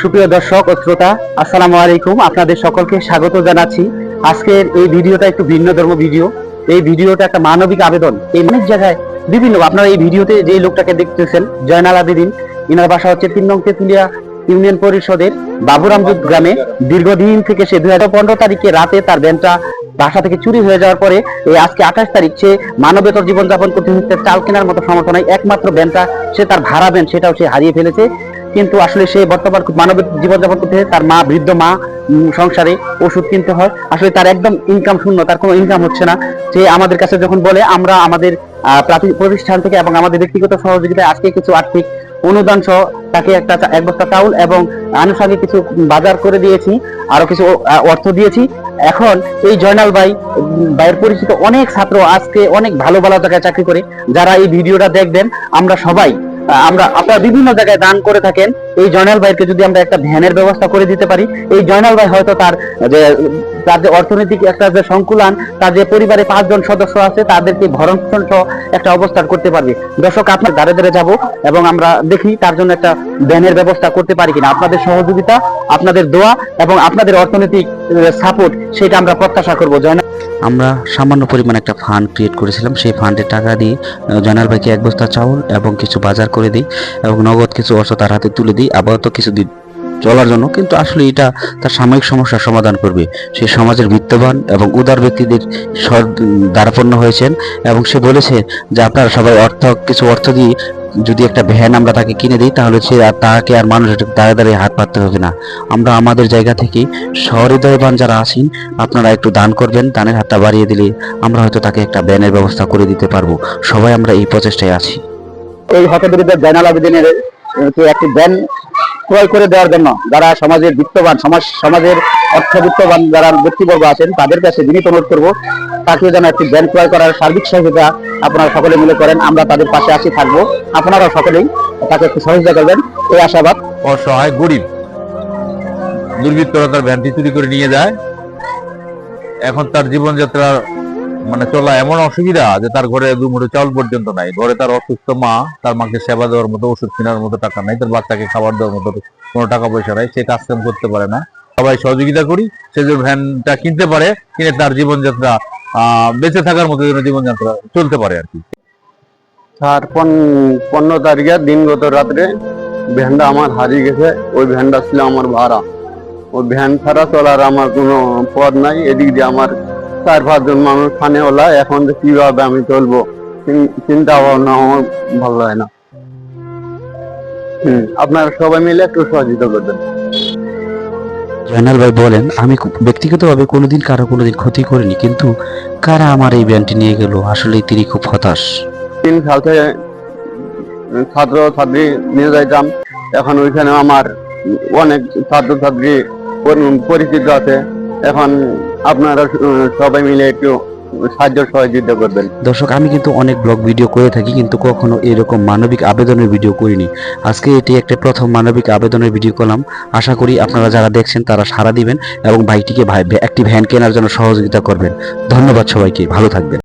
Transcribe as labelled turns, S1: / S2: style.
S1: সুপ্রিয় দর্শক ও শ্রোতা, আসসালামু আলাইকুম। আপনাদের সকলকে স্বাগত জানাচ্ছি। আজকের এই ভিডিওটা একটু ভিন্ন ধর্ম ভিডিও। এই ভিডিওটা একটা মানবিক আবেদন। এই অনেক জায়গায় বিভিন্ন আপনারা এই ভিডিওতে যে লোকটাকে দেখতেছেন, জয়নাল আবেদিন, ইনার বাসা হচ্ছে 3 নং তেঁতুলিয়া ইউনিয়ন পরিষদের বাবুরামজুদ গ্রামে। দীর্ঘদিন থেকে সে 2015 তারিখে রাতে তার ভ্যানটা বাসা থেকে চুরি হয়ে যাওয়ার পরে এই আজকে 28 তারিখ সে মানবেতর জীবনযাপন করতে হচ্ছে। চাল কেনার মতো সমর্থ নাই। একমাত্র ভ্যানটা সে তার ভাড়া ভ্যান, সেটাও সে হারিয়ে ফেলেছে। কিন্তু আসলে সে বর্তমান খুব মানবিক জীবনযাপন করতে, তার মা বৃদ্ধ মা সংসারে ওষুধ কিনতে হয়। আসলে তার একদম ইনকাম শূন্য, তার কোনো ইনকাম হচ্ছে না। সে আমাদের কাছে যখন বলে, আমরা আমাদের প্রতিষ্ঠান থেকে এবং আমাদের ব্যক্তিগত সহযোগিতায় আজকে কিছু আর্থিক অনুদান সহ তাকে এক বস্তা চাউল এবং আনুষঙ্গিক কিছু বাজার করে দিয়েছি, আরো কিছু অর্থ দিয়েছি। এখন এই জয়নাল ভাইয়ের পরিচিত অনেক ছাত্র আজকে অনেক ভালো ভালো জায়গায় চাকরি করে। যারা এই ভিডিওটা দেখবেন, আপনারা বিভিন্ন জায়গায় দান করে থাকেন। এই জয়নাল ভাইকে যদি আমরা একটা ভ্যানের ব্যবস্থা করে দিতে পারি, এই জয়নাল ভাই হয়তো তার যে অর্থনৈতিক একটা যে সংকুলান, তার যে পরিবারে 5 জন সদস্য আছে, তাদেরকে ভরণ পোষণ সহ একটা অবস্থান করতে পারবে। দর্শক, আপনার ধারে ধারে যাব এবং আমরা দেখি তার জন্য একটা ভ্যানের ব্যবস্থা করতে পারি কিনা। আপনাদের সহযোগিতা, আপনাদের দোয়া এবং আপনাদের অর্থনৈতিক সাপোর্ট, সেটা আমরা প্রত্যাশা করবো।
S2: আমরা সামান্য পরিমাণ একটা ফান্ড ক্রিয়েট করেছিলাম। সেই ফান্ডের টাকা দিয়ে জয়নাল ভাইকে 1 বস্তা চাউল এবং কিছু বাজার করে দিই এবং নগদ কিছু অর্থ তার হাতে তুলে দিই আপাতত কিছুদিন চলার জন্য। কিন্তু আসলে এটা তার সাময়িক সমস্যার সমাধান করবে। সে সমাজের বিত্তবান এবং উদার ব্যক্তিদের দ্বারাপন্ন হয়েছেন এবং সে বলেছে যে আপনারা সবাই কিছু অর্থ দিয়ে যদি একটা ভ্যান আমরা তাকে কিনে দিই, তাহলে সে তাকে আর মানুষের দাঁড়িয়ে দাঁড়িয়ে হাত পাততে হবে না। আমরা আমাদের জায়গা থেকে সহৃদয়বান যারা আছেন, আপনারা একটু দান করবেন। দানের হাতটা বাড়িয়ে দিলে আমরা হয়তো তাকে একটা ভ্যানের ব্যবস্থা করে দিতে পারবো। সবাই আমরা এই প্রচেষ্টায় আছি।
S1: এই হতদরিদ্র জয়নাল আবেদিনের একটি ভ্যান ক্রয় করে দেওয়ার জন্য যারা সমাজের বিত্তবান, সমাজের অর্থবিত্তবান যারা ব্যক্তিবর্গ আছেন, তাদের কাছে বিনীত অনুরোধ করবো তাকে যেন একটি ভ্যান ক্রয় করার সার্বিক সহযোগিতা আপনারা সকলে মিলে করেন। আমরা তাদের পাশে আছি, থাকবো। আপনারাও সকলেই তাকে একটু সহযোগিতা করবেন, এই আশাবাদ।
S3: অসহায় গরিব দুর্বৃত্তরা তার ভ্যানটি চুরি করে নিয়ে যায়। এখন তার জীবনযাত্রা চলা এমন অসুবিধা যে তার ঘরে 2 মুঠো চাউল পর্যন্ত নাই। ঘরে তার অসুস্থ মা, তার মাকে সেবা দেওয়ার মতো, ওষুধ কেনার মতো টাকা নাই। তার বাচ্চাকে খাবার দেওয়ার মতো কোনো টাকা পয়সা নাই। সে কাজ কাম করতে পারে না। সবাই সহযোগিতা করি, সে যে ভ্যানটা কিনতে পারে, কিনে তার জীবনযাত্রা বেঁচে থাকার মতো জীবনযাত্রা চলতে পারে আর কি।
S4: 15 তারিখে দিনগত রাত্রে ভ্যানটা আমার হারিয়ে গেছে। ওই ভ্যানটা ছিল আমার ভাড়া। ওই ভ্যান ছাড়া চলার আমার কোনো পথ নাই। এদিক দিয়ে আমার 4-5 জন মানুষ খানেওয়ালা। এখন যে কিভাবে আমি চলবো, চিন্তা ভাবনা আমার ভালো হয় না। আপনারা সবাই মিলে একটু সহযোগিতা করবেন।
S2: জয়নাল ভাই বলেন, আমি ব্যক্তিগতভাবে কোনোদিন ক্ষতি করিনি, কিন্তু কারা আমার এই ভ্যানটি নিয়ে গেল, আসলে তিনি খুব হতাশ।
S4: 3 সাল থেকে ছাত্র ছাত্রী নিয়ে যাইতাম। এখন ওইখানে আমার অনেক ছাত্র ছাত্রী পরিচিত আছে। এখন আপনারা সবাই মিলে একটু সাহায্য সহযোগিতা করবেন।
S2: দর্শক, আমি কিন্তু অনেক ব্লগ ভিডিও করে থাকি, কিন্তু কখনো এরকম মানবিক আবেদনের ভিডিও করিনি। আজকে এটি একটা প্রথম মানবিক আবেদনের ভিডিও করলাম। আশা করি আপনারা যারা দেখছেন তারা সাড়া দিবেন এবং ভাইটিকে একটি ভ্যান কেনার জন্য সহযোগিতা করবেন। ধন্যবাদ সবাইকে, ভালো থাকবেন।